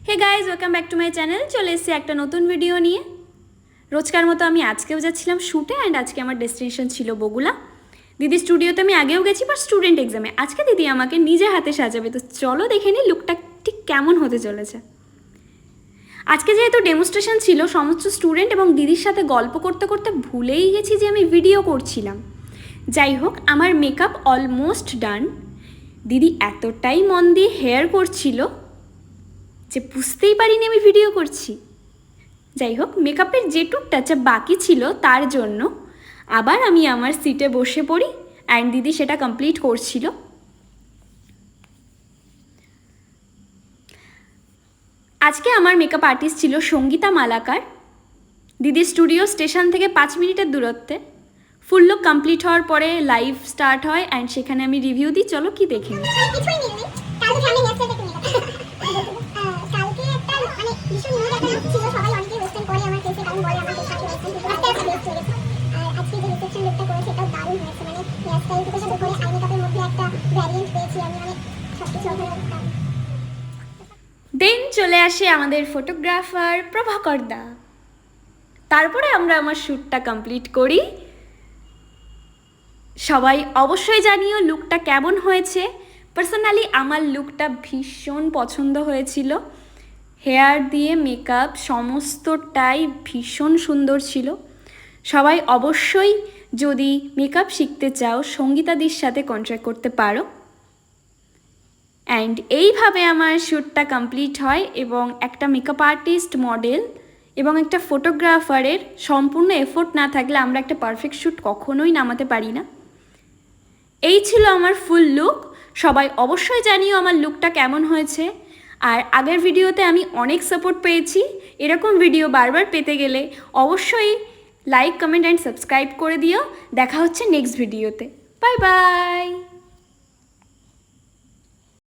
Hey guys, welcome back to my channel. চলে এসেছি একটা নতুন ভিডিও নিয়ে। রোজকার মতো আমি আজকেও যাচ্ছিলাম শ্যুটে, অ্যান্ড আজকে আমার ডেস্টিনেশন ছিল বগুলা। দিদির স্টুডিওতে আমি আগেও গেছি, বাট স্টুডেন্ট এক্সামে। আজকে দিদি আমাকে নিজে হাতে সাজাবে, তো চলো দেখে নিই লুকটা ঠিক কেমন হতে চলেছে। আজকে যেহেতু ডেমনস্ট্রেশন ছিল, সমস্ত স্টুডেন্ট এবং দিদির সাথে গল্প করতে করতে ভুলেই গেছি যে আমি ভিডিও করছিলাম। যাই হোক, আমার মেকআপ অলমোস্ট ডান। দিদি এতটাই মন দিয়ে হেয়ার করছিল যে বুঝতেই পারিনি আমি ভিডিও করছি। যাই হোক, মেকআপের যেটুক টাচআপ বাকি ছিল তার জন্য আবার আমি আমার সিটে বসে পড়ি, অ্যান্ড দিদি সেটা কমপ্লিট করছিল। আজকে আমার মেকআপ আর্টিস্ট ছিল সঙ্গীতা মালাকার। দিদির স্টুডিও স্টেশন থেকে 5 মিনিটের দূরত্বে। ফুল লুক কমপ্লিট হওয়ার পরে লাইভ স্টার্ট হয়, অ্যান্ড সেখানে আমি রিভিউ দিই। চলো কি দেখে নিই। দেন চলে আসে আমাদের ফটোগ্রাফার প্রভাকর দা। তারপরে আমরা আমার শ্যুটটা কমপ্লিট করি। সবাই অবশ্যই জানিও লুকটা কেমন হয়েছে। পার্সোনালি আমার লুকটা ভীষণ পছন্দ হয়েছিল। হেয়ার দিয়ে মেকআপ সমস্তটাই ভীষণ সুন্দর ছিল। সবাই অবশ্যই যদি মেকআপ শিখতে চাও সঙ্গীতাদির সাথে কন্ট্যাক্ট করতে পারো। অ্যান্ড এইভাবে আমার শ্যুটটা কমপ্লিট হয়, এবং একটা মেকআপ আর্টিস্ট, মডেল এবং একটা ফটোগ্রাফারের সম্পূর্ণ এফোর্ট না থাকলে আমরা একটা পারফেক্ট শ্যুট কখনোই নামাতে পারি না। এই ছিল আমার ফুল লুক। সবাই অবশ্যই জানিও আমার লুকটা কেমন হয়েছে। আর আগের ভিডিওতে আমি অনেক সাপোর্ট পেয়েছি। এরকম ভিডিও বারবার পেতে গেলে অবশ্যই লাইক, কমেন্ট অ্যান্ড সাবস্ক্রাইব করে দিও। দেখা হচ্ছে নেক্সট ভিডিওতে। Bye bye.